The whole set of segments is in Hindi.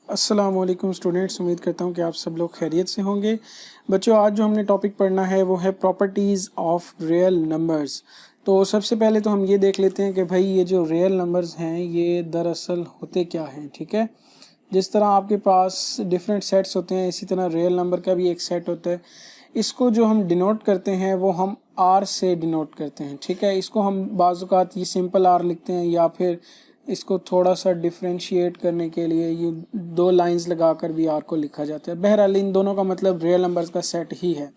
अस्सलाम वालेकुम स्टूडेंट्स, उम्मीद करता हूँ कि आप सब लोग खैरियत से होंगे। बच्चों, आज जो हमने टॉपिक पढ़ना है वो है प्रॉपर्टीज़ ऑफ रियल नंबर्स। तो सबसे पहले तो हम ये देख लेते हैं कि भाई ये जो रियल नंबर्स हैं ये दरअसल होते क्या हैं। ठीक है, जिस तरह आपके पास डिफरेंट सेट्स होते हैं इसी तरह रियल नंबर का भी एक सेट होता है। इसको जो हम डिनोट करते हैं वो हम आर से डिनोट करते हैं। ठीक है, इसको हम बाज़-औक़ात ये सिंपल आर लिखते हैं या फिर इसको थोड़ा सा डिफ्रेंशिएट करने के लिए ये दो लाइंस लगाकर भी आर को लिखा जाता है। बहरहाल इन दोनों का मतलब रियल नंबर्स का सेट ही है।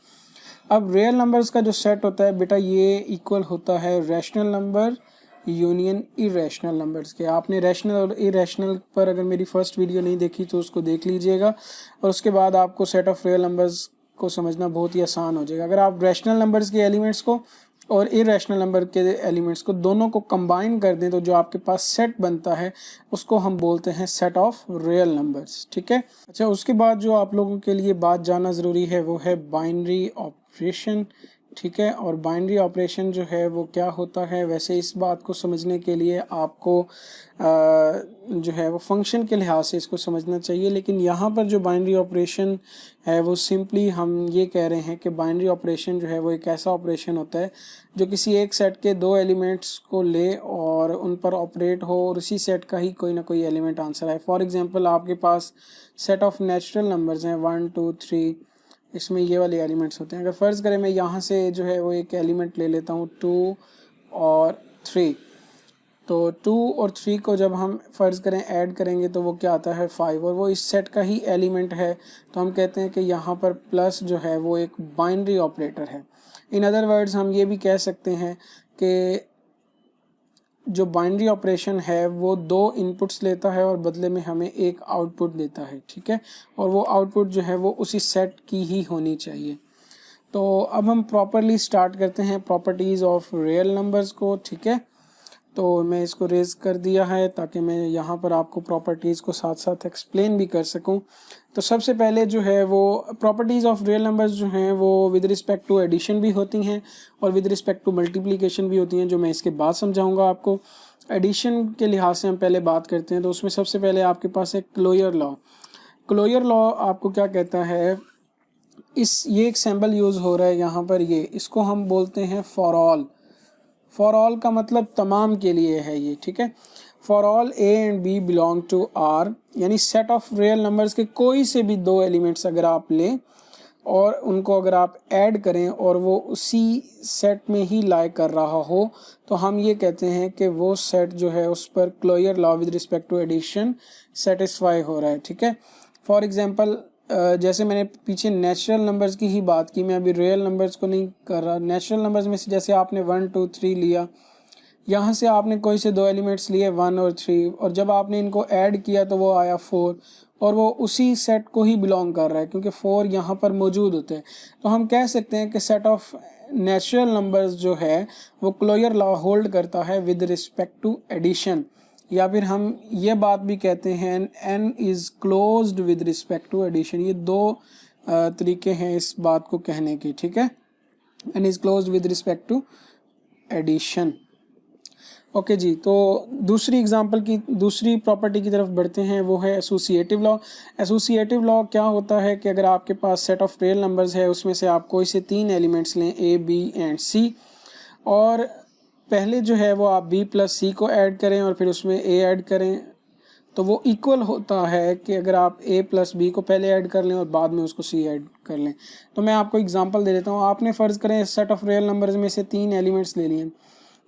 अब रियल नंबर्स का जो सेट होता है बेटा ये इक्वल होता है rational number union irrational numbers के। आपने रैशनल और इरेशनल पर अगर मेरी फर्स्ट वीडियो नहीं देखी तो उसको देख लीजिएगा और उसके बाद आपको सेट ऑफ रियल नंबर्स को समझना बहुत ही आसान हो जाएगा। अगर आप रैशनल नंबर्स के एलिमेंट्स को और इरेशनल नंबर के एलिमेंट्स को दोनों को कंबाइन कर दें तो जो आपके पास सेट बनता है उसको हम बोलते हैं सेट ऑफ रियल नंबर्स। ठीक है, अच्छा, उसके बाद जो आप लोगों के लिए बात जानना ज़रूरी है वो है बाइनरी ऑपरेशन। ठीक है, और बाइनरी ऑपरेशन जो है वो क्या होता है, वैसे इस बात को समझने के लिए आपको जो है वो फंक्शन के लिहाज से इसको समझना चाहिए। लेकिन यहाँ पर जो बाइनरी ऑपरेशन है वो सिंपली हम ये कह रहे हैं कि बाइनरी ऑपरेशन जो है वो एक ऐसा ऑपरेशन होता है जो किसी एक सेट के दो एलिमेंट्स को ले और उन पर ऑपरेट हो और उसी सेट का ही कोई ना कोई एलिमेंट आंसर आए। फॉर एग्जांपल आपके पास सेट ऑफ नेचुरल नंबर्स हैं 1 2 3, इसमें ये वाले एलिमेंट्स होते हैं। अगर फ़र्ज़ करें मैं यहाँ से जो है वो एक एलिमेंट ले लेता हूँ 2 और 3, तो 2 और 3 को जब हम फ़र्ज़ करें ऐड करेंगे तो वो क्या आता है 5 और वो इस सेट का ही एलिमेंट है। तो हम कहते हैं कि यहाँ पर प्लस जो है वो एक बाइनरी ऑपरेटर है। इन अदर वर्ड्स हम ये भी कह सकते हैं कि जो बाइनरी ऑपरेशन है वो दो इनपुट्स लेता है और बदले में हमें एक आउटपुट देता है। ठीक है, और वो आउटपुट जो है वो उसी सेट की ही होनी चाहिए। तो अब हम प्रॉपरली स्टार्ट करते हैं प्रॉपर्टीज़ ऑफ रियल नंबर्स को। ठीक है, तो मैं इसको रेज कर दिया है ताकि मैं यहाँ पर आपको प्रॉपर्टीज़ को साथ साथ एक्सप्लेन भी कर सकूँ। तो सबसे पहले जो है वो प्रॉपर्टीज़ ऑफ रियल नंबर्स जो हैं वो विद रिस्पेक्ट टू एडिशन भी होती हैं और विद रिस्पेक्ट टू मल्टीप्लिकेशन भी होती हैं, जो मैं इसके बाद समझाऊंगा आपको। एडिशन के लिहाज से हम पहले बात करते हैं तो उसमें सबसे पहले आपके पास है क्लोयर लॉ। क्लोयर लॉ आपको क्या कहता है, ये एक सिंबल यूज़ हो रहा है यहाँ पर, ये इसको हम बोलते हैं फॉर ऑल। फॉर ऑल का मतलब तमाम के लिए है ये। ठीक है, for all a and b belong to R, यानी सेट ऑफ रियल नंबर्स के कोई से भी दो एलिमेंट्स अगर आप लें और उनको अगर आप ऐड करें और वो उसी सेट में ही लाई कर रहा हो तो हम ये कहते हैं कि वो सेट जो है उस पर closure law with respect to addition satisfy हो रहा है। ठीक है, फॉर एग्जांपल जैसे मैंने पीछे नेचुरल नंबर्स की ही बात की, मैं अभी रियल नंबर्स को नहीं कर रहा। नेचुरल नंबर्स में से जैसे आपने 1 2 3 लिया, यहाँ से आपने कोई से दो एलिमेंट्स लिए 1 और 3 और जब आपने इनको ऐड किया तो वो आया 4 और वो उसी सेट को ही बिलोंग कर रहा है क्योंकि 4 यहाँ पर मौजूद होते हैं। तो हम कह सकते हैं कि सेट ऑफ नेचुरल नंबर्स जो है वो क्लोयर लॉ होल्ड करता है विद रिस्पेक्ट टू एडिशन, या फिर हम ये बात भी कहते हैं n is closed with respect to addition. ये दो तरीके हैं इस बात को कहने के। ठीक है, n is closed with respect to addition. Okay जी, तो दूसरी एग्जांपल की दूसरी प्रॉपर्टी की तरफ बढ़ते हैं, वो है एसोसिएटिव लॉ। एसोसिएटिव लॉ क्या होता है कि अगर आपके पास सेट ऑफ रियल नंबर्स है उसमें से आप कोई से तीन एलिमेंट्स लें ए बी एंड सी और पहले जो है वो आप b प्लस सी को ऐड करें और फिर उसमें a ऐड करें तो वो इक्वल होता है कि अगर आप a प्लस बी को पहले ऐड कर लें और बाद में उसको c ऐड कर लें। तो मैं आपको एग्जांपल दे देता हूँ। आपने फ़र्ज़ करें सेट ऑफ रियल नंबर्स में से तीन एलिमेंट्स ले लिए,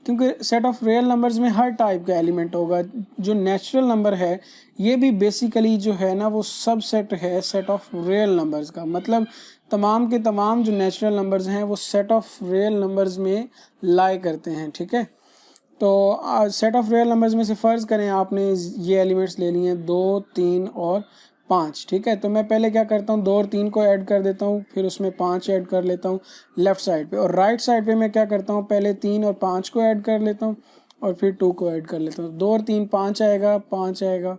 क्योंकि सेट ऑफ रियल नंबर्स में हर टाइप का एलिमेंट होगा। जो नेचुरल नंबर है ये भी बेसिकली जो है ना वो सब सेट है सेट ऑफ रियल नंबर्स का, मतलब तमाम के तमाम जो नेचुरल नंबर्स हैं वो सेट ऑफ रियल नंबर्स में लाई करते हैं। ठीक है, तो सेट ऑफ रियल नंबर्स में से फ़र्ज़ करें आपने ये एलिमेंट्स ले लिए 2 3 और 5। ठीक है, तो मैं पहले क्या करता हूँ 2 और 3 को ऐड कर देता हूँ, फिर उसमें 5 ऐड कर लेता हूँ लेफ़्ट साइड पे, और राइट साइड पे मैं क्या करता हूँ पहले 3 और 5 को ऐड कर लेता हूँ और फिर 2 को ऐड कर लेता हूँ। 2 और 3 5 आएगा, 5 आएगा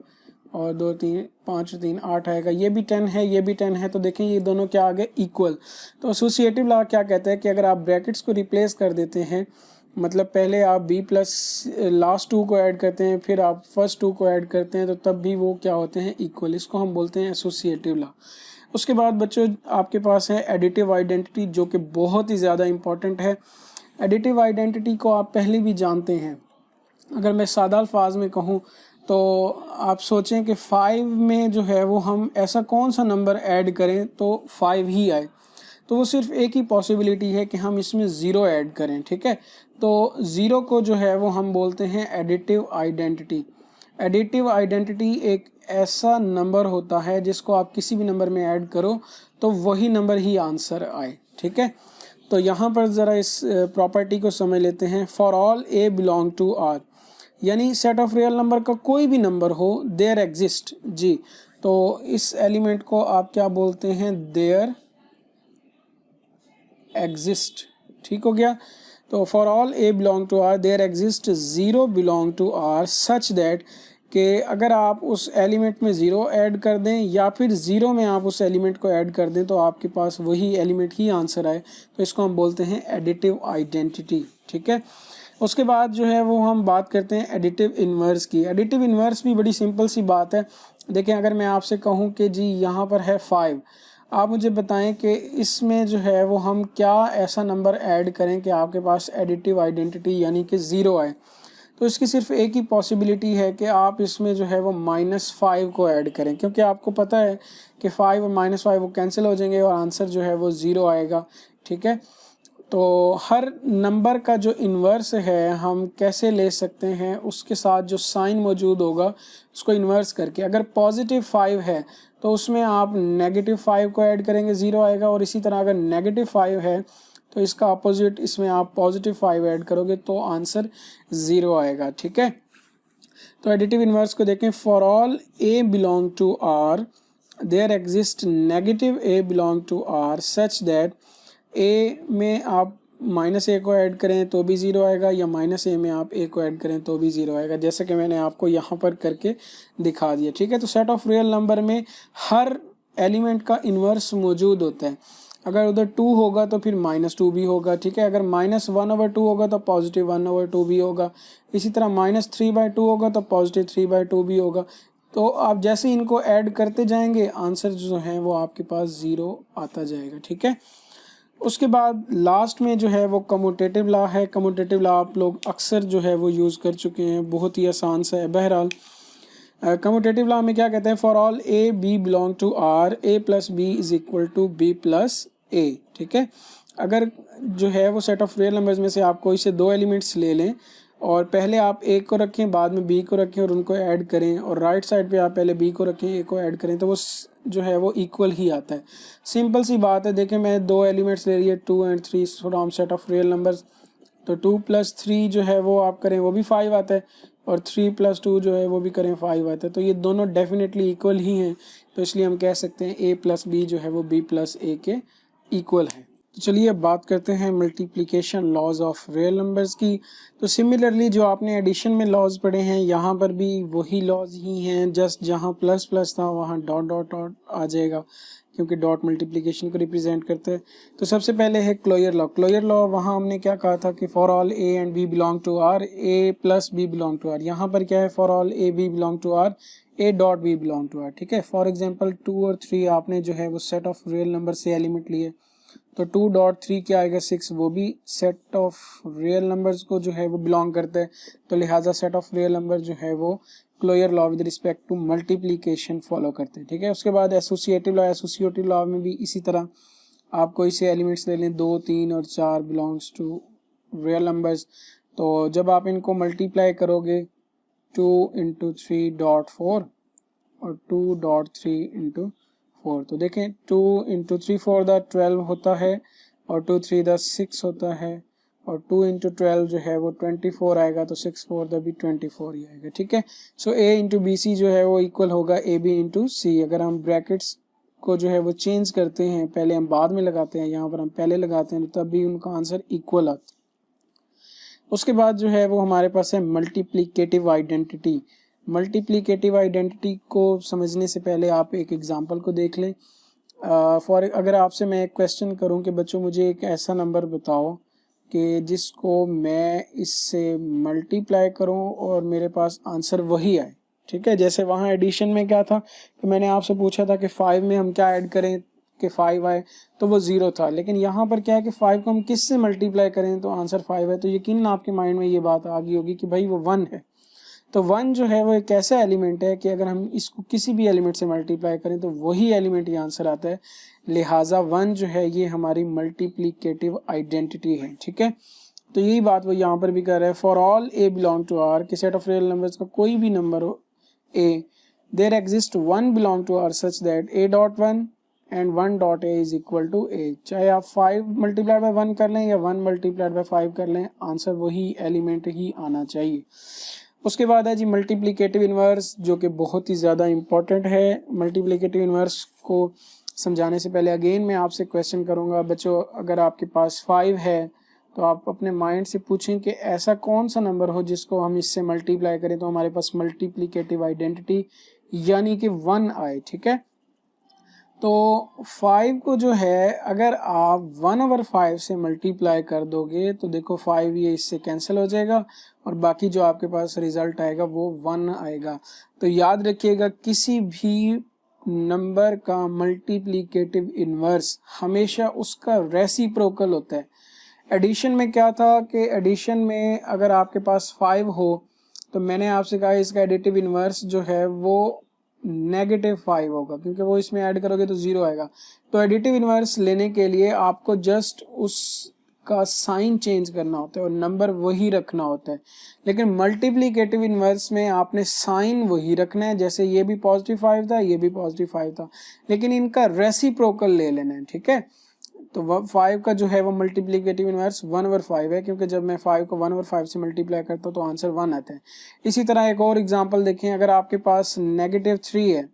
और 2 3 5 3 8 आएगा। ये भी 10 है, ये भी 10 है, तो देखें ये दोनों क्या आ गए इक्वल। तो एसोसिएटिव लॉ क्या कहता है कि अगर आप ब्रैकेट्स को रिप्लेस कर देते हैं, मतलब पहले आप b प्लस लास्ट 2 को ऐड करते हैं, फिर आप फर्स्ट 2 को ऐड करते हैं, तो तब भी वो क्या होते हैं, इक्वल। इसको हम बोलते हैं एसोसिएटिव लॉ। उसके बाद बच्चों आपके पास है एडिटिव आइडेंटिटी, जो कि बहुत ही ज़्यादा इम्पॉर्टेंट है। एडिटिव आइडेंटिटी को आप पहले भी जानते हैं। अगर मैं सादा अल्फाज में कहूँ तो आप सोचें कि 5 में जो है वो हम ऐसा कौन सा नंबर ऐड करें तो 5 ही आए, तो वो सिर्फ एक ही पॉसिबिलिटी है कि हम इसमें ज़ीरो ऐड करें, ठीक है। तो ज़ीरो को जो है वो हम बोलते हैं एडिटिव आइडेंटिटी। एडिटिव आइडेंटिटी एक ऐसा नंबर होता है जिसको आप किसी भी नंबर में ऐड करो तो वही नंबर ही आंसर आए, ठीक है। तो यहाँ पर ज़रा इस प्रॉपर्टी को समझ लेते हैं। For all a belong to R, यानी सेट ऑफ रियल नंबर का कोई भी नंबर हो, देयर एग्जिस्ट जी, तो इस एलिमेंट को आप क्या बोलते हैं, देयर एग्जिस्ट, ठीक हो गया। तो for all a belong to R there exist zero belong to R such that कि अगर आप उस एलिमेंट में ज़ीरो ऐड कर दें या फिर ज़ीरो में आप उस एलिमेंट को ऐड कर दें तो आपके पास वही एलिमेंट ही आंसर आए, तो इसको हम बोलते हैं एडिटिव आइडेंटिटी, ठीक है। उसके बाद जो है वो हम बात करते हैं एडिटिव इन्वर्स की। एडिटिव इन्वर्स भी बड़ी सिंपल सी बात है। देखें, अगर मैं आपसे कहूँ कि जी यहाँ पर है 5, आप मुझे बताएं कि इसमें जो है वो हम क्या ऐसा नंबर ऐड करें कि आपके पास एडिटिव आइडेंटिटी यानी कि ज़ीरो आए। तो इसकी सिर्फ एक ही पॉसिबिलिटी है कि आप इसमें जो है वो -5 को ऐड करें, क्योंकि आपको पता है कि 5 और -5 वो कैंसिल हो जाएंगे और आंसर जो है वो ज़ीरो आएगा, ठीक है। तो हर नंबर का जो इन्वर्स है हम कैसे ले सकते हैं, उसके साथ जो साइन मौजूद होगा उसको इन्वर्स करके। अगर +5 है तो उसमें आप -5 को ऐड करेंगे, ज़ीरो आएगा, और इसी तरह अगर -5 है तो इसका अपोजिट इसमें आप +5 ऐड करोगे तो आंसर ज़ीरो आएगा, ठीक है। तो एडिटिव इन्वर्स को देखें। For all a belong to R there exist negative a belong to R such that a में आप -a को ऐड करें तो भी ज़ीरो आएगा, या -a में आप a को ऐड करें तो भी ज़ीरो आएगा, जैसे कि मैंने आपको यहाँ पर करके दिखा दिया, ठीक है। तो सेट ऑफ रियल नंबर में हर एलिमेंट का इन्वर्स मौजूद होता है। अगर उधर 2 होगा तो फिर -2 भी होगा, ठीक है। अगर -1/2 होगा तो +1/2 भी होगा। इसी तरह -3/2 होगा तो +3/2 भी होगा। तो आप जैसे इनको ऐड करते जाएंगे आंसर जो है वो आपके पास ज़ीरो आता जाएगा, ठीक है। उसके बाद लास्ट में जो है वो कम्यूटेटिव लॉ है। कम्यूटेटिव लॉ आप लोग अक्सर जो है वो यूज़ कर चुके हैं, बहुत ही आसान सा है। बहरहाल कम्यूटेटिव लॉ में क्या कहते हैं, for all A b belong to R a plus b is equal to b plus a, ठीक है। अगर जो है वो सेट ऑफ रियल नंबर्स में से आप कोई से दो एलिमेंट्स ले लें और पहले आप ए को रखें, बाद में बी को रखें और उनको ऐड करें, और राइट साइड पे आप पहले बी को रखें, ए को ऐड करें, तो वो जो है वो इक्वल ही आता है। सिंपल सी बात है। देखें, मैं दो एलिमेंट्स ले लिए 2 और 3 from set of real numbers, तो 2 + 3 जो है वो आप करें वो भी 5 आता है, और 3 + 2 जो है वो भी करें 5 आता है। तो ये दोनों डेफिनेटली इक्वल ही हैं, तो इसलिए हम कह सकते हैं a + b जो है वो b + a के इक्वल है। तो चलिए अब बात करते हैं multiplication laws of real numbers की। तो सिमिलरली जो आपने एडिशन में लॉज पढ़े हैं, यहाँ पर भी वही लॉज ही हैं, जस्ट जहाँ प्लस प्लस था वहाँ डॉट डॉट डॉट आ जाएगा, क्योंकि डॉट मल्टीप्लिकेशन को रिप्रेजेंट करता है। तो सबसे पहले है क्लोजर लॉ। क्लोजर लॉ वहाँ हमने क्या कहा था कि for all a and b belong to R a + b belong to R. यहाँ पर क्या है, for all A b belong to R a dot b belong to R, ठीक है। फॉर एग्जाम्पल 2 और 3 आपने जो है वो सेट ऑफ रियल नंबर से एलिमेंट लिए, तो 2.3 क्या आएगा 6, वो भी सेट ऑफ रियल नंबर्स को जो है वो बिलोंग करता है। तो लिहाजा सेट ऑफ रियल नंबर जो है वो closure law with respect to multiplication follow करते हैं, ठीक है। उसके बाद एसोसिएटिव लॉ। एसोसिएटिव लॉ में भी इसी तरह आप कोई से एलिमेंट्स ले लें, 2, 3 और 4 बिलोंग्स टू रियल नंबर्स, तो जब आप इनको मल्टीप्लाई करोगे 2 × 3.4 और 2.3 × 4, तो देखें 2 × 3 4 द 12 होता है, और 2 3 द 6 होता है, और 2 × 12 जो है वो 24 आएगा, तो 6 4 द भी 24 ही आएगा, ठीक है। सो a × bc जो है वो इक्वल होगा ab × c। अगर हम ब्रैकेट्स को जो है वो चेंज करते हैं, पहले हम बाद में लगाते हैं, यहाँ पर हम पहले लगाते हैं, तब भी उनका आंसर इक्वल आता है। उसके बाद जो है वो हमारे पास है मल्टीप्लिकेटिव आइडेंटिटी। मल्टीप्लिकेटिव आइडेंटिटी को समझने से पहले आप एक एग्जांपल को देख लें। अगर आपसे मैं एक क्वेश्चन करूं कि बच्चों मुझे एक ऐसा नंबर बताओ कि जिसको मैं इससे मल्टीप्लाई करूं और मेरे पास आंसर वही आए। ठीक है, जैसे वहाँ एडिशन में क्या था कि मैंने आपसे पूछा था कि 5 में हम क्या ऐड करें कि 5 आए, तो वो 0 था। लेकिन यहाँ पर क्या है कि 5 को हम किस से मल्टीप्लाई करें तो आंसर 5 है। तो यकीनन आपके माइंड में ये बात आ गई होगी कि भाई वो 1 है। तो 1 जो है वो एक ऐसा एलिमेंट है कि अगर हम इसको किसी भी एलिमेंट से मल्टीप्लाई करें तो वही एलिमेंट ये आंसर आता है। लिहाजा 1 जो है ये हमारी मल्टीप्लिकेटिव आइडेंटिटी है। ठीक है, तो यही बात वो यहाँ पर भी कर रहा है। For all a belong to R, कि सेट ऑफ रियल नंबर्स का कोई भी नंबर हो a, there exist 1 belong to R such that a dot 1 and 1 dot a is equal to a। चाहे आप 5 मल्टीप्लाइड बाय 1 कर लें या 1 मल्टीप्लाइड बाय 5 कर लें, आंसर वही एलिमेंट ही आना चाहिए। उसके बाद है जी मल्टीप्लिकेटिव इन्वर्स, जो कि बहुत ही ज़्यादा इंपॉर्टेंट है। मल्टीप्लिकेटिव इन्वर्स को समझाने से पहले अगेन मैं आपसे क्वेश्चन करूंगा बच्चों, अगर आपके पास 5 है तो आप अपने माइंड से पूछें कि ऐसा कौन सा नंबर हो जिसको हम इससे मल्टीप्लाई करें तो हमारे पास मल्टीप्लिकेटिव आइडेंटिटी यानी कि 1 आए। ठीक है, तो 5 को जो है अगर आप 1/5 से मल्टीप्लाई कर दोगे तो देखो 5 ये इससे कैंसिल हो जाएगा और बाकी जो आपके पास रिजल्ट आएगा वो 1 आएगा। तो याद रखिएगा किसी भी नंबर का मल्टीप्लिकेटिव इन्वर्स हमेशा उसका रेसिप्रोकल होता है। एडिशन में क्या था कि एडिशन में अगर आपके पास 5 हो तो मैंने आपसे कहा इसका एडिटिव इन्वर्स जो है वो -5 होगा, क्योंकि वो इसमें ऐड करोगे तो 0 आएगा। तो एडिटिव इन्वर्स लेने के लिए आपको जस्ट उसका साइन चेंज करना होता है और नंबर वही रखना होता है। लेकिन मल्टीप्लिकेटिव इन्वर्स में आपने साइन वही रखना है, जैसे ये भी +5 था ये भी +5 था, लेकिन इनका रेसिप्रोकल ले लेना है। ठीक है, तो 5 का जो है वो मल्टीप्लिकेटिव इन्वर्स 1/5 है, क्योंकि जब मैं 5 को 1/5 से मल्टीप्लाई करता हूँ तो आंसर 1 आता है। इसी तरह एक और एग्जांपल देखें, अगर आपके पास -3 है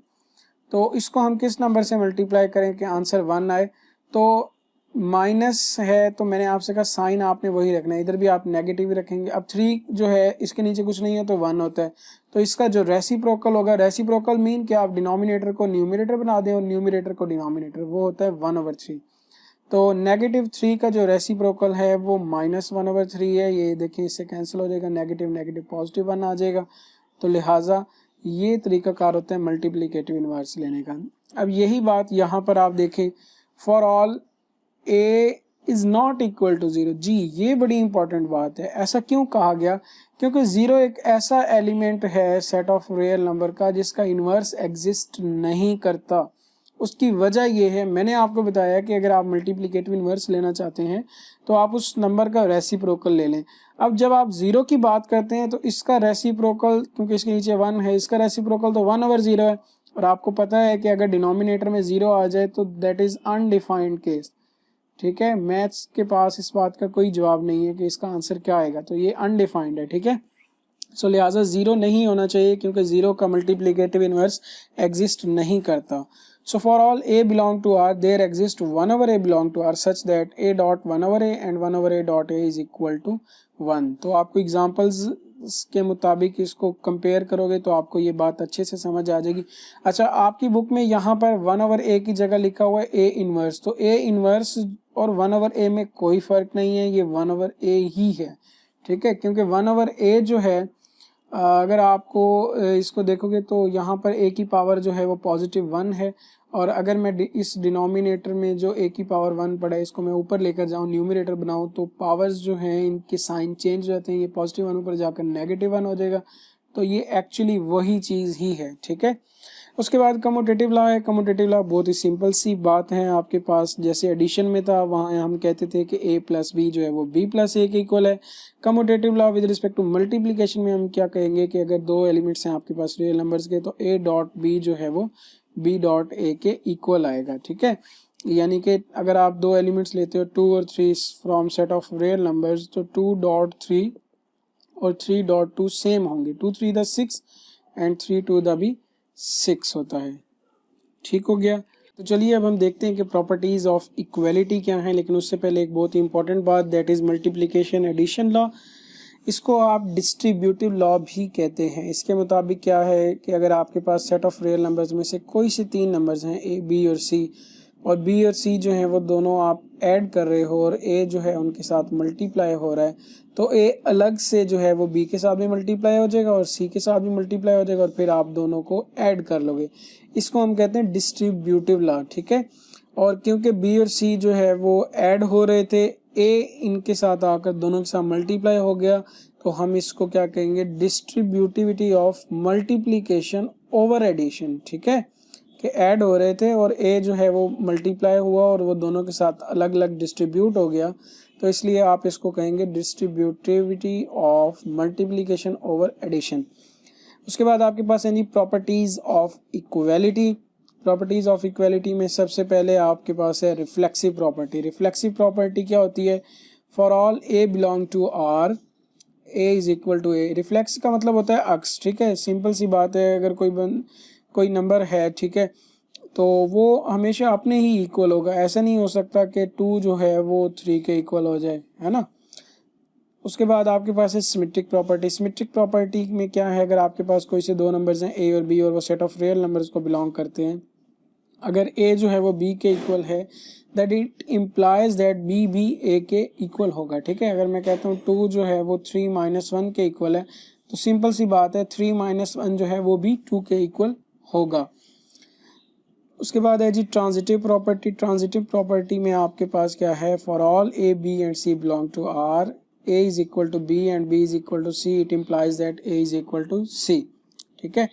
तो इसको हम किस नंबर से मल्टीप्लाई करें कि आंसर 1 आए। तो माइनस है तो मैंने आपसे कहा साइन आपने वही रखना है, इधर भी आप नेगेटिव रखेंगे। अब 3 जो है इसके नीचे कुछ नहीं है तो 1 होता है, तो इसका जो रेसिप्रोकल होगा, रेसिप्रोकल मीन कि आप डिनोमिनेटर को न्यूमरेटर बना दें और न्यूमरेटर को डिनोमिनेटर, वो होता है 1/3। तो -3 का जो रेसिप्रोकल है वो -1/3 है। ये देखिए इससे कैंसिल हो जाएगा, नेगेटिव नेगेटिव पॉजिटिव 1 आ जाएगा। तो लिहाजा ये तरीकाकार होता है मल्टीप्लिकेटिव इन्वर्स लेने का। अब यही बात यहाँ पर आप देखें, for all a is not equal to 0। जी ये बड़ी इंपॉर्टेंट बात है। ऐसा क्यों कहा गया? क्योंकि 0 एक ऐसा एलिमेंट है सेट ऑफ रियल नंबर का जिसका इन्वर्स एग्जिस्ट नहीं करता। उसकी वजह ये है, मैंने आपको बताया कि अगर आप मल्टीप्लिकेटिव इन्वर्स लेना चाहते हैं तो आप उस नंबर का रेसिप्रोकल ले लें। अब जब आप 0 की बात करते हैं तो इसका रेसिप्रोकल, क्योंकि इसके नीचे 1 है, इसका रेसिप्रोकल तो 1/0 है। और आपको पता है कि अगर डिनोमिनेटर में 0 आ जाए तो दैट इज अनडिफाइंड केस। ठीक है, मैथ्स के पास इस बात का कोई जवाब नहीं है कि इसका आंसर क्या आएगा, तो ये अनडिफाइंड है। ठीक है, सो लिहाजा 0 नहीं होना चाहिए, क्योंकि 0 का मल्टीप्लिकेटिव इन्वर्स एग्जिस्ट नहीं करता। So for all a belong to R, there exists 1/a belong to R such that a dot 1/a and 1/a dot a is equal to 1। तो आपको एग्जांपल्स के मुताबिक इसको कंपेयर करोगे तो आपको ये बात अच्छे से समझ आ जाएगी। अच्छा, आपकी बुक में यहाँ पर 1/a की जगह लिखा हुआ है a इनवर्स, तो a इनवर्स और 1/a में कोई फर्क नहीं है, ये 1/a ही है। ठीक है, क्योंकि 1/a जो है अगर आपको इसको देखोगे तो यहाँ पर a की पावर जो है वो +1 है, और अगर मैं इस डिनोमिनेटर में जो a की पावर 1 पड़ा है इसको मैं ऊपर लेकर जाऊँ, न्यूमरेटर बनाऊँ, तो पावर्स जो हैं इनके साइन चेंज हो जाते हैं। ये +1 ऊपर जाकर -1 हो जाएगा, तो ये एक्चुअली वही चीज़ ही है। ठीक है, उसके बाद कम्यूटेटिव लॉ है। कम्यूटेटिव लॉ बहुत ही सिंपल सी बात है। आपके पास जैसे एडिशन में था, वहाँ हम कहते थे कि a + b जो है वो b + a के इक्वल है। Commutative law with respect to multiplication में हम क्या कहेंगे कि अगर 2 एलिमेंट्स हैं आपके पास रियल नंबर्स के, तो a डॉट b जो है वो b डॉट a के इक्वल आएगा। ठीक है, यानी कि अगर आप 2 एलिमेंट्स लेते हो 2 और 3 from set of real numbers, तो 2.3 और 3.2 सेम होंगे। 2 3 द 6 एंड 3 2 द भी 6 होता है। ठीक हो गया, तो चलिए अब हम देखते हैं कि प्रॉपर्टीज ऑफ इक्वलिटी क्या हैं। लेकिन उससे पहले एक बहुत ही इंपॉर्टेंट बात, that is multiplication addition law. इसको आप डिस्ट्रीब्यूटिव लॉ भी कहते हैं। इसके मुताबिक क्या है कि अगर आपके पास सेट ऑफ रियल नंबर्स में से कोई से 3 नंबर्स हैं a b और c, और बी और सी जो है वो दोनों आप ऐड कर रहे हो और ए जो है उनके साथ मल्टीप्लाई हो रहा है, तो ए अलग से जो है वो बी के साथ भी मल्टीप्लाई हो जाएगा और सी के साथ भी मल्टीप्लाई हो जाएगा और फिर आप दोनों को ऐड कर लोगे। इसको हम कहते हैं डिस्ट्रीब्यूटिव लॉ, ठीक है। और क्योंकि बी और सी जो है वो ऐड हो रहे थे, ए इनके साथ आकर दोनों के साथ मल्टीप्लाई हो गया, तो हम इसको क्या कहेंगे, distributivity of multiplication over addition, ठीक है, कि ऐड हो रहे थे और ए जो है वो मल्टीप्लाई हुआ और वो दोनों के साथ अलग अलग डिस्ट्रीब्यूट हो गया, तो इसलिए आप इसको कहेंगे distributivity of multiplication over addition. उसके बाद आपके पास है जी properties of equality. Properties of equality में सबसे पहले आपके पास है रिफ्लेक्सिव प्रॉपर्टी। रिफ्लेक्सिव प्रॉपर्टी क्या होती है, for all a belong to R a is equal to a. Reflex का मतलब होता है अक्स, ठीक है, सिंपल सी बात है। अगर कोई नंबर है, ठीक है, तो वो हमेशा अपने ही इक्वल होगा, ऐसा नहीं हो सकता कि 2 जो है वो 3 के इक्वल हो जाए, है ना। उसके बाद आपके पास है सिमेट्रिक प्रॉपर्टी। सिमेट्रिक प्रॉपर्टी में क्या है, अगर आपके पास कोई से 2 नंबर्स हैं ए और बी और वो सेट ऑफ रियल नंबर्स को बिलोंग करते हैं, अगर ए जो है वो बी के इक्वल है, that it implies that b भी ए के इक्वल होगा, ठीक है। अगर मैं कहता हूँ 2 जो है वो 3 - 1 के इक्वल है, तो सिंपल सी बात है 3 - 1 जो है वो भी 2 के इक्वल होगा। उसके बाद है जी ट्रांजिटिव प्रॉपर्टी। ट्रांजिटिव प्रॉपर्टी में आपके पास क्या है, for all A B and c belong to R a is equal to b and b is equal to c, it implies that a is equal to c, ठीक है।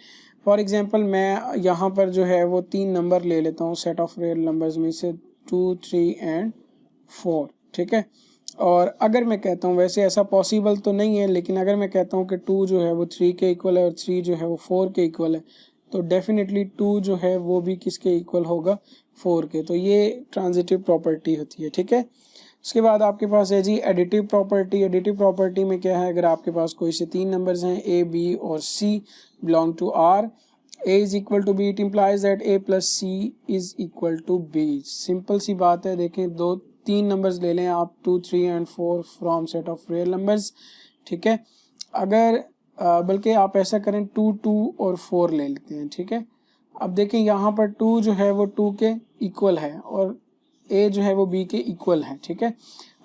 फॉर एग्जाम्पल मैं यहाँ पर जो है वो 3 नंबर ले लेता हूँ सेट ऑफ रियल नंबर्स में से 2, 3 एंड 4, ठीक है। और अगर मैं कहता हूँ, वैसे ऐसा पॉसिबल तो नहीं है, लेकिन अगर मैं कहता हूँ कि 2 जो है वो 3 के इक्वल है और 3 जो है वो 4 के इक्वल है, तो डेफिनेटली 2 जो है वो भी किसके इक्वल होगा, 4 के। तो ये ट्रांजिटिव प्रॉपर्टी होती है, ठीक है। उसके बाद आपके पास है जी एडिटिव प्रॉपर्टी। एडिटिव प्रॉपर्टी में क्या है, अगर आपके पास कोई से 3 नंबर्स हैं ए बी और c belong to R, a is equal to b, it implies that a plus c is equal to b. Simple सी बात है, देखें 3 नंबर्स ले लें आप 2, 3 and 4 from set of real numbers, ठीक है। अगर बल्कि आप ऐसा करें 2, 2 और 4 ले लेते हैं, ठीक है। अब देखें यहाँ पर 2 जो है वो 2 के इक्वल है और ए जो है वो बी के इक्वल है, ठीक है।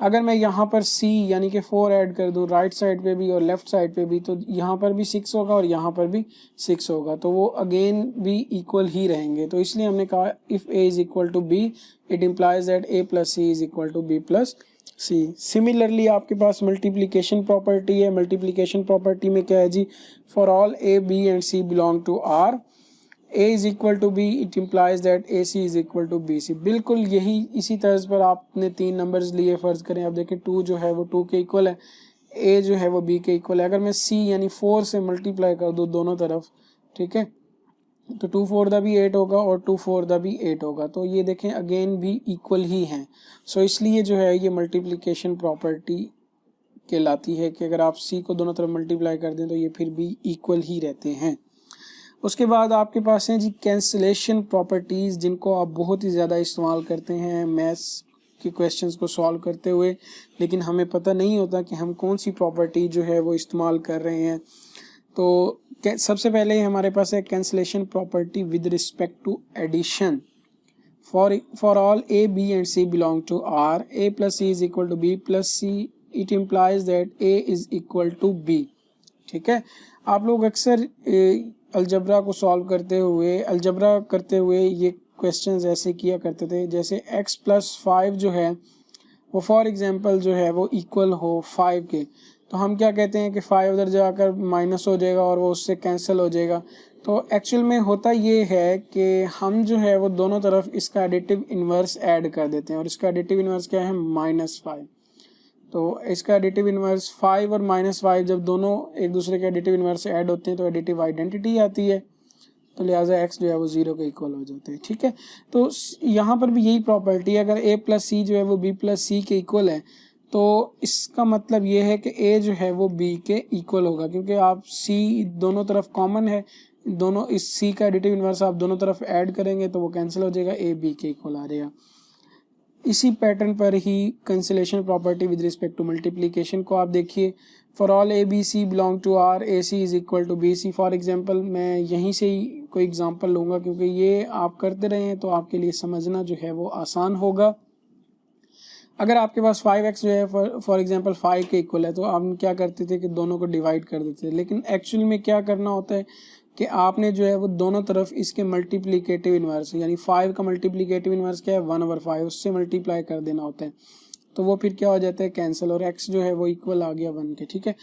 अगर मैं यहाँ पर सी यानी कि 4 ऐड कर दूँ राइट साइड पे भी और लेफ्ट साइड पे भी, तो यहाँ पर भी 6 होगा और यहाँ पर भी 6 होगा, तो वो अगेन भी इक्वल ही रहेंगे। तो इसलिए हमने कहा if a is equal to b, it implies that a plus c is equal to b plus c. Similarly आपके पास मल्टीप्लिकेशन प्रॉपर्टी है। मल्टीप्लिकेशन प्रॉपर्टी में क्या है जी, for all A B and c belong to R a is equal to b, it implies that a c is equal to b c. बिल्कुल यही इसी तर्ज पर आपने 3 नंबर्स लिए, फर्ज करें अब देखें 2 जो है वो 2 के इक्वल है, a जो है वो b के इक्वल है। अगर मैं c यानी 4 से मल्टीप्लाई कर दूँ दोनों तरफ, ठीक है, तो 2 4 दा भी 8 होगा और 2 4 दा भी 8 होगा, तो ये देखें अगेन भी इक्वल ही हैं। सो इसलिए जो है ये मल्टीप्लिकेशन प्रॉपर्टी कहलाती है कि अगर आप c को दोनों तरफ मल्टीप्लाई कर दें तो ये फिर भी इक्वल ही रहते हैं। उसके बाद आपके पास हैं जी कैंसिलेशन प्रॉपर्टीज़, जिनको आप बहुत ही ज़्यादा इस्तेमाल करते हैं मैथ्स के क्वेश्चंस को सॉल्व करते हुए, लेकिन हमें पता नहीं होता कि हम कौन सी प्रॉपर्टी जो है वो इस्तेमाल कर रहे हैं। तो सबसे पहले हमारे पास है cancellation property with respect to addition. For all A B and c belong to R, a plus c is equal to b plus c, it implies that a is equal to b, ठीक है। आप लोग अक्सर अलजबरा को सॉल्व करते हुए, अलजबरा करते हुए ये क्वेश्चंस ऐसे किया करते थे, जैसे x प्लस 5 जो है वो फॉर एग्जांपल जो है वो इक्वल हो 5 के, तो हम क्या कहते हैं कि 5 उधर जाकर माइनस हो जाएगा और वो उससे कैंसिल हो जाएगा। तो एक्चुअल में होता ये है कि हम जो है वो दोनों तरफ इसका एडिटिव इन्वर्स ऐड कर देते हैं, और इसका एडिटिव इन्वर्स क्या है, -5। तो इसका एडिटिव इन्वर्स 5 और -5 जब दोनों एक दूसरे के एडिटिव इन्वर्स से ऐड होते हैं तो एडिटिव आइडेंटिटी आती है, तो लिहाजा x जो है वो 0 के इक्वल हो जाते हैं, ठीक है। तो यहाँ पर भी यही प्रॉपर्टी है, अगर a प्लस सी जो है वो b प्लस सी के इक्वल है, तो इसका मतलब ये है कि a जो है वो b के इक्वल होगा, क्योंकि आप c दोनों तरफ कॉमन है, दोनों इस c का एडिटिव इन्वर्स आप दोनों तरफ ऐड करेंगे तो वो कैंसिल हो जाएगा, a b के इक्वल आ जाएगा। इसी पैटर्न पर ही cancellation property with respect to multiplication को आप देखिए, for all A B c belong to R, a c is equal to b c. For example मैं यहीं से ही कोई एग्जांपल लूँगा, क्योंकि ये आप करते रहे हैं तो आपके लिए समझना जो है वो आसान होगा। अगर आपके पास 5x जो है फॉर एग्जांपल 5 के इक्वल है, तो हम क्या करते थे कि दोनों को डिवाइड कर देते थे, लेकिन एक्चुअल में क्या करना होता है कि आपने जो है वो दोनों तरफ इसके मल्टीप्लिकेटिव इन्वर्स, यानी 5 का मल्टीप्लिकेटिव इन्वर्स क्या है 1/5, उससे मल्टीप्लाई कर देना होता है। तो वो फिर क्या हो जाता है कैंसिल, और x जो है वो इक्वल आ गया 1 के, ठीक है।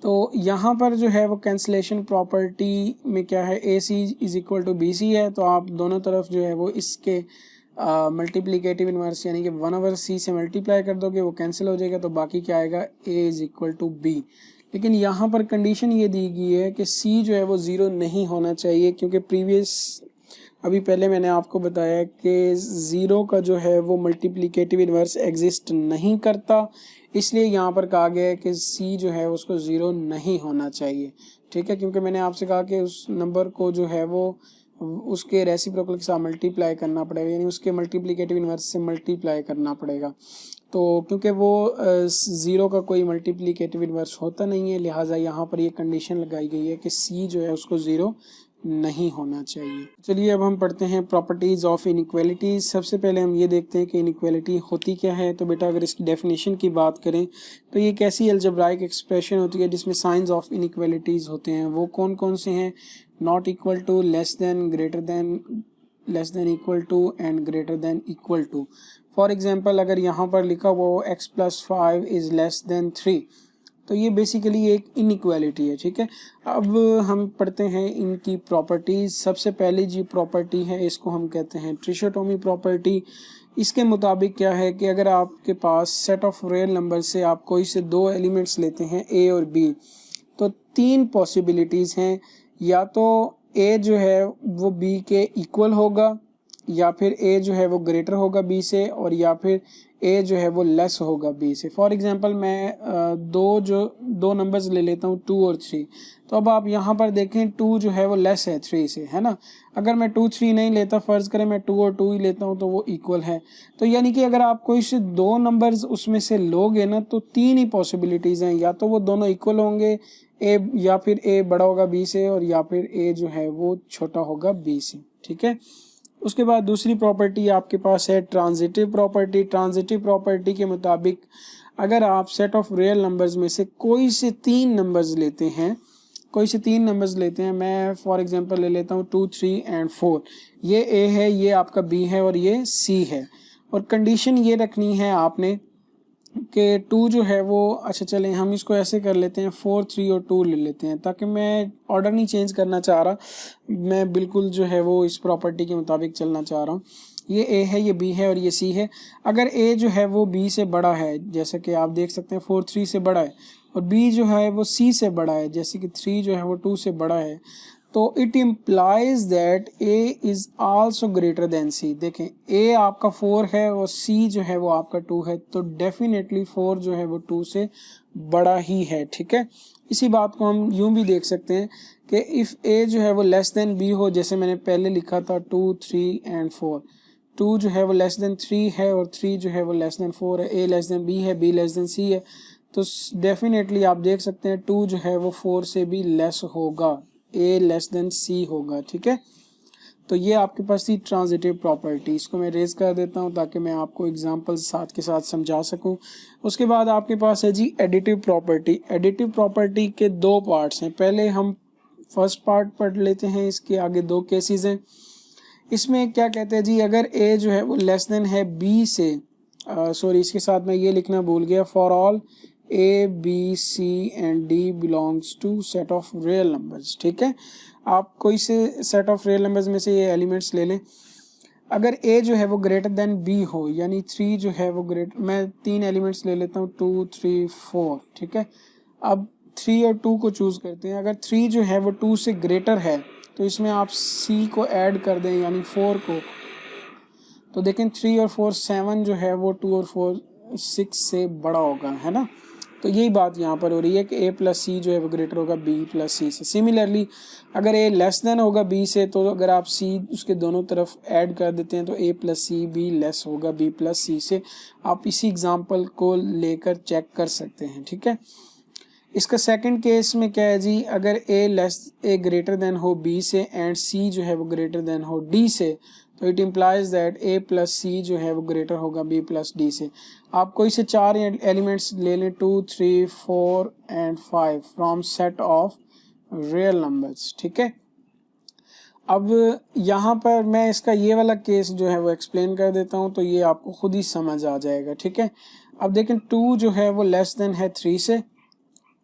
तो यहाँ पर जो है वो कैंसिलेशन प्रॉपर्टी में क्या है, AC is equal to BC है, तो आप दोनों तरफ जो है वो इसके मल्टीप्लिकेटिव इन्वर्स यानी कि 1/c से मल्टीप्लाई कर दोगे, वो कैंसिल हो जाएगा, तो बाकी क्या आएगा A is equal to B। लेकिन यहाँ पर कंडीशन ये दी गई है कि C जो है वो 0 नहीं होना चाहिए, क्योंकि अभी पहले मैंने आपको बताया कि 0 का जो है वो मल्टीप्लिकेटिव इन्वर्स एग्जिस्ट नहीं करता, इसलिए यहाँ पर कहा गया है कि C जो है उसको 0 नहीं होना चाहिए, ठीक है। क्योंकि मैंने आपसे कहा कि उस नंबर को जो है वो उसके रेसिप्रोकल के साथ मल्टीप्लाई करना पड़ेगा, यानी उसके मल्टीप्लिकेटिव इन्वर्स से मल्टीप्लाई करना पड़ेगा। तो क्योंकि वो 0 का कोई मल्टीप्लिकेटिव इन्वर्स होता नहीं है, लिहाजा यहाँ पर ये कंडीशन लगाई गई है कि C जो है उसको 0 नहीं होना चाहिए। चलिए अब हम पढ़ते हैं प्रॉपर्टीज़ ऑफ इनइक्वालिटीज़। सबसे पहले हम ये देखते हैं कि इनइक्वालिटी होती क्या है। तो बेटा अगर इसकी डेफिनेशन की बात करें तो ये कैसी अलजेब्राइक एक्सप्रेशन होती है जिसमें साइंस ऑफ इनइक्वालिटीज़ होते हैं। वो कौन कौन से हैं? Not equal to, less than, greater than, less than equal to and greater than equal to. For example अगर यहाँ पर लिखा हुआ x+5 इज़ लेस देन 3, तो ये बेसिकली एक इनइक्वालिटी है, ठीक है। अब हम पढ़ते हैं इनकी प्रॉपर्टीज। सबसे पहली जो प्रॉपर्टी है इसको हम कहते हैं ट्रिशोटोमी प्रॉपर्टी। इसके मुताबिक क्या है कि अगर आपके पास सेट ऑफ रियल नंबर से आप कोई से दो एलिमेंट्स लेते हैं A और B, तो 3 पॉसिबिलिटीज़ हैं। या तो A जो है वो B के इक्वल होगा, या फिर A जो है वो ग्रेटर होगा B से, और या फिर A जो है वो लेस होगा B से। फॉर एग्जांपल मैं दो नंबर्स ले लेता हूँ 2 और 3। तो अब आप यहाँ पर देखें 2 जो है वो लेस है 3 से, है ना। अगर मैं 2 3 नहीं लेता, फ़र्ज़ करें मैं 2 और 2 ही लेता हूँ, तो वो इक्वल है। तो यानी कि अगर आप कोई से दो नंबर्स उसमें से लोगे ना, तो 3 ही पॉसिबिलिटीज़ हैं। या तो वो दोनों इक्वल होंगे A, या फिर A बड़ा होगा B से, और या फिर A जो है वो छोटा होगा B से, ठीक है। उसके बाद दूसरी प्रॉपर्टी आपके पास है ट्रांजिटिव प्रॉपर्टी। ट्रांजिटिव प्रॉपर्टी के मुताबिक अगर आप सेट ऑफ रियल नंबर्स में से कोई से 3 नंबर्स लेते हैं, मैं फॉर एग्जांपल ले लेता हूँ 2 3 एंड 4। ये A है, ये आपका B है, और ये C है। और कंडीशन ये रखनी है आपने कि 2 जो है वो, अच्छा चलें हम इसको ऐसे कर लेते हैं 4 3 और 2 ले लेते हैं, ताकि मैं ऑर्डर नहीं चेंज करना चाह रहा, मैं बिल्कुल जो है वो इस प्रॉपर्टी के मुताबिक चलना चाह रहा हूँ। ये A है, ये B है, और ये C है। अगर A जो है वो B से बड़ा है, जैसे कि आप देख सकते हैं 4 3 से बड़ा है, और B जो है वो C से बड़ा है, जैसे कि 3 जो है वो 2 से बड़ा है, तो it implies that A is also greater than C। देखें A आपका 4 है और C जो है वो आपका 2 है, तो डेफिनेटली 4 जो है वो 2 से बड़ा ही है, ठीक है। इसी बात को हम यूं भी देख सकते हैं कि इफ़ A जो है वो लेस देन B हो, जैसे मैंने पहले लिखा था 2 3 एंड 4, 2 जो है वो लेस देन 3 है और 3 जो है वो लेस देन 4 है, A लेस देन B है, B लेस देन C है, तो डेफिनेटली आप देख सकते हैं 2 जो है वो 4 से भी लेस होगा, A लेस देन C होगा, ठीक है। तो ये आपके पास थी ट्रांजिटिव प्रॉपर्टी। इसको मैं रेज कर देता हूँ ताकि मैं आपको एग्जांपल साथ के साथ समझा सकूँ। उसके बाद आपके पास है जी एडिटिव प्रॉपर्टी। एडिटिव प्रॉपर्टी के 2 पार्ट्स हैं। पहले हम फर्स्ट पार्ट पढ़ लेते हैं, इसके आगे 2 केसेस हैं। इसमें क्या कहते हैं जी, अगर A जो है वो लेस देन है B से, इसके साथ मैं ये लिखना भूल गया, for all A, B, C and D belongs to set of real numbers, ठीक है। आप कोई से सेट ऑफ रियल नंबर्स में से ये एलिमेंट्स ले लें। अगर A जो है वो ग्रेटर देन B हो, यानी 3 जो है वो मैं 3 एलिमेंट्स ले लेता हूँ 2 3 4, ठीक है। अब 3 और 2 को चूज़ करते हैं। अगर 3 जो है वो 2 से ग्रेटर है, तो इसमें आप C को ऐड कर दें, यानी 4 को, तो देखें 3 और 4 7 जो है वो 2 और 4 6 से बड़ा होगा, है ना। तो यही बात यहाँ पर हो रही है कि A प्लस C जो है वो ग्रेटर होगा B प्लस C से। सिमिलरली अगर A लेस देन होगा B से, तो अगर आप C उसके दोनों तरफ ऐड कर देते हैं तो A प्लस C भी लेस होगा B प्लस C से। आप इसी एग्जांपल को लेकर चेक कर सकते हैं, ठीक है। इसका सेकंड केस में क्या है जी, अगर ए ग्रेटर देन हो बी से एंड सी जो है वो ग्रेटर देन हो डी से, तो it implies that a plus c जो है वो ग्रेटर होगा बी प्लस डी से। आप कोई से 4 एलिमेंट्स ले लें, 2, 3, 4 and 5 from set of real numbers, ठीक है। अब यहाँ पर मैं इसका ये वाला केस जो है वो एक्सप्लेन कर देता हूँ, तो ये आपको खुद ही समझ आ जाएगा, ठीक है। अब देखें 2 जो है वो लेस देन है 3 से,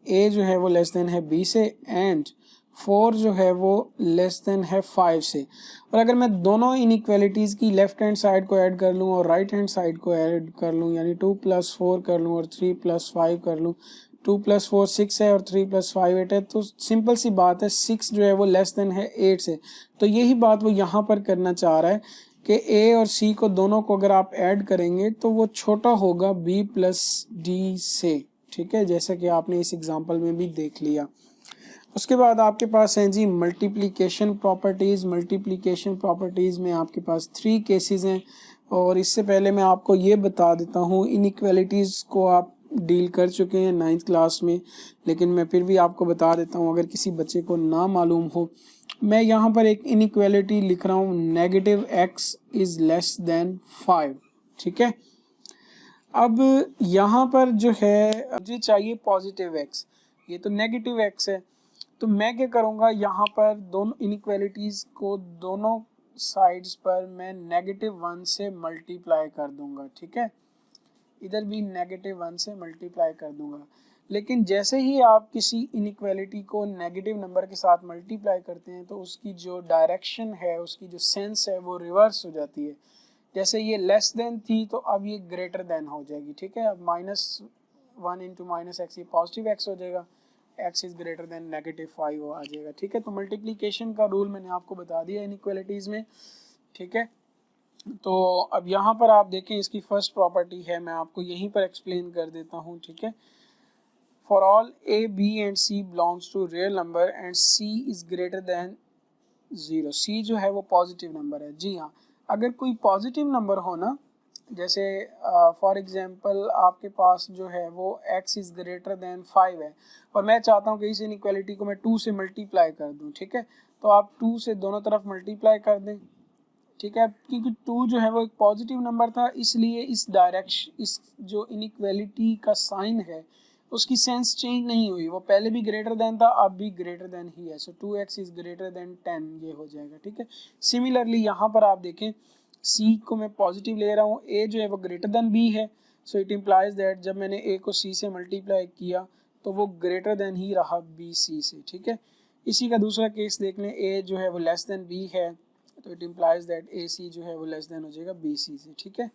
ए जो है वो लेस देन है बी से, एंड 4 जो है वो लेस देन है 5 से। और अगर मैं दोनों इनइक्वालिटीज़ की लेफ्ट हैंड साइड को ऐड कर लूँ और राइट हैंड साइड को ऐड कर लूँ, यानी 2 + 4 कर लूँ और 3 + 5 कर लूँ, 2 + 4 6 है और 3 + 5 8 है, तो सिंपल सी बात है 6 जो है वो लेस देन है 8 से। तो यही बात वो यहाँ पर करना चाह रहा है कि ए और सी को दोनों को अगर आप ऐड करेंगे तो वो छोटा होगा बी प्लस डी से, ठीक है, जैसा कि आपने इस एग्जांपल में भी देख लिया। उसके बाद आपके पास हैं जी मल्टीप्लिकेशन प्रॉपर्टीज़। मल्टीप्लिकेशन प्रॉपर्टीज़ में आपके पास 3 केसेस हैं, और इससे पहले मैं आपको ये बता देता हूँ, इनइक्वालिटीज़ को आप डील कर चुके हैं 9th क्लास में, लेकिन मैं फिर भी आपको बता देता हूँ अगर किसी बच्चे को ना मालूम हो। मैं यहाँ पर एक इनइक्वालिटी लिख रहा हूँ, negative x is less than 5, ठीक है। अब यहाँ पर जो है मुझे चाहिए पॉजिटिव x, ये तो नेगेटिव x है, तो मैं क्या करूँगा, यहाँ पर दोनों इनइक्वालिटीज़ को दोनों साइड्स पर मैं -1 से मल्टीप्लाई कर दूंगा, ठीक है। इधर भी -1 से मल्टीप्लाई कर दूंगा। लेकिन जैसे ही आप किसी इनइक्वालिटी को नेगेटिव नंबर के साथ मल्टीप्लाई करते हैं तो उसकी जो डायरेक्शन है, उसकी जो सेंस है वो रिवर्स हो जाती है। जैसे ये लेस देन थी तो अब ये ग्रेटर देन हो जाएगी, ठीक है। अब -1 इंटू -x, ये पॉजिटिव x हो जाएगा, x इज ग्रेटर देन -5 आ जाएगा, ठीक है। तो मल्टीप्लिकेशन का रूल मैंने आपको बता दिया इनइक्वालिटीज़ में, ठीक है। तो अब यहाँ पर आप देखें, इसकी फर्स्ट प्रॉपर्टी है, मैं आपको यहीं पर एक्सप्लेन कर देता हूँ, ठीक है। For all A B and C belongs to real number and C is greater than 0। C जो है वो पॉजिटिव नंबर है, जी हाँ। अगर कोई पॉजिटिव नंबर हो ना, जैसे फॉर एग्जांपल आपके पास जो है वो x इज़ ग्रेटर देन 5 है, और मैं चाहता हूँ कि इस इनइक्वालिटी को मैं 2 से मल्टीप्लाई कर दूँ, ठीक है। तो आप 2 से दोनों तरफ मल्टीप्लाई कर दें, ठीक है। क्योंकि 2 जो है वो एक पॉजिटिव नंबर था, इसलिए इस डायरेक्शन, इस जो इनइक्वालिटी का साइन है उसकी सेंस चेंज नहीं हुई, वो पहले भी ग्रेटर देन था, अब भी ग्रेटर देन ही है। सो 2x इज ग्रेटर देन 10 ये हो जाएगा, ठीक है। सिमिलरली यहाँ पर आप देखें, c को मैं पॉजिटिव ले रहा हूँ, a जो है वो ग्रेटर देन b है, सो इट इम्प्लाइज दैट जब मैंने a को c से मल्टीप्लाई किया तो वो ग्रेटर देन ही रहा b c से, ठीक है। इसी का दूसरा केस देख लें, a जो है वो लेस देन b है, तो इट इम्प्लाइज दैट ए सी जो है वो लेस देन हो जाएगा बी सी से, ठीक है।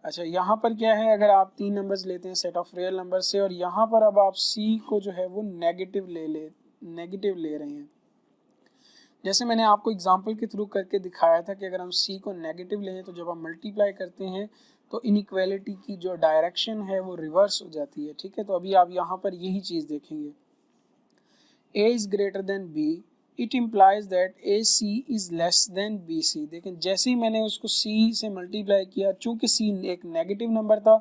अच्छा, यहाँ पर क्या है, अगर आप 3 नंबर्स लेते हैं सेट ऑफ रियल नंबर से, और यहाँ पर अब आप सी को जो है वो नेगेटिव ले रहे हैं। जैसे मैंने आपको एग्जांपल के थ्रू करके दिखाया था कि अगर हम सी को नेगेटिव लें तो जब हम मल्टीप्लाई करते हैं तो इनइक्वालिटी की जो डायरेक्शन है वो रिवर्स हो जाती है, ठीक है। तो अभी आप यहाँ पर यही चीज़ देखेंगे, a is greater than b, it implies that AC is less than BC। देखें, जैसे ही मैंने उसको C से मल्टीप्लाई किया, चूंकि C एक नेगेटिव नंबर था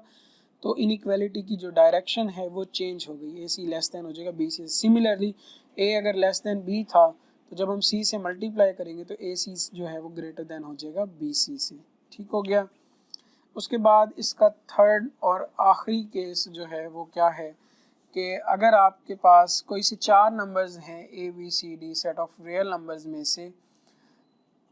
तो इनइक्वालिटी की जो डायरेक्शन है वो चेंज हो गई, AC लेस देन हो जाएगा BC से। सिमिलरली A अगर लेस देन B था तो जब हम C से मल्टीप्लाई करेंगे तो AC जो है वो ग्रेटर देन हो जाएगा BC से, ठीक हो गया। उसके बाद इसका थर्ड और आखिरी केस जो है वो क्या है कि अगर आपके पास कोई से 4 नंबर्स हैं A B C D set of real numbers में से,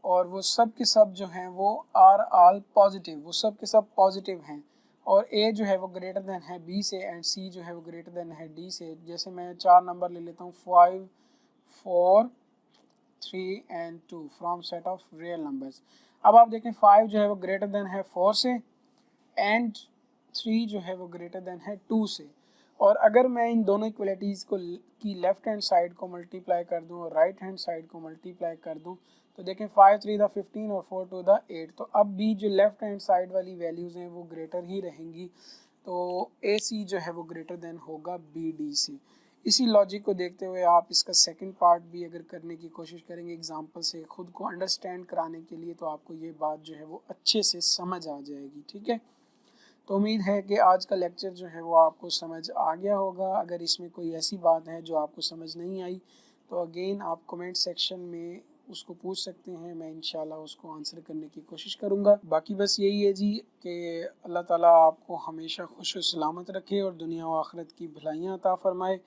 और वो सब के सब जो हैं वो आर ऑल पॉजिटिव, वो सब के सब पॉजिटिव हैं, और ए जो है वो ग्रेटर देन है बी से एंड सी जो है वो ग्रेटर देन है डी से। जैसे मैं 4 नंबर ले लेता हूँ, 5, 4, 3 and 2 from set of real numbers. अब आप देखें 5 जो है वो ग्रेटर देन है 4 से, एंड 3 जो है वो ग्रेटर देन है 2 से। और अगर मैं इन दोनों इक्वलिटीज़ को की लेफ्ट हैंड साइड को मल्टीप्लाई कर दूं और राइट हैंड साइड को मल्टीप्लाई कर दूं तो देखें 5 3 द 15 और 4 2 द 8, तो अब भी जो लेफ्ट हैंड साइड वाली वैल्यूज़ हैं वो ग्रेटर ही रहेंगी, तो ए सी जो है वो ग्रेटर देन होगा बी डी से। इसी लॉजिक को देखते हुए आप इसका सेकंड पार्ट भी अगर करने की कोशिश करेंगे एग्जांपल से खुद को अंडरस्टैंड कराने के लिए, तो आपको ये बात जो है वो अच्छे से समझ आ जाएगी, ठीक है। तो उम्मीद है कि आज का लेक्चर जो है वो आपको समझ आ गया होगा। अगर इसमें कोई ऐसी बात है जो आपको समझ नहीं आई तो अगेन आप कमेंट सेक्शन में उसको पूछ सकते हैं, मैं इंशाल्लाह उसको आंसर करने की कोशिश करूँगा। बाकी बस यही है जी कि अल्लाह ताला आपको हमेशा खुश और सलामत रखे और दुनिया व आखिरत की भलाइयाँ अता फ़रमाए।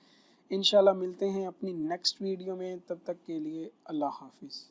इंशाल्लाह मिलते हैं अपनी नेक्स्ट वीडियो में, तब तक के लिए अल्लाह हाफ़िज़।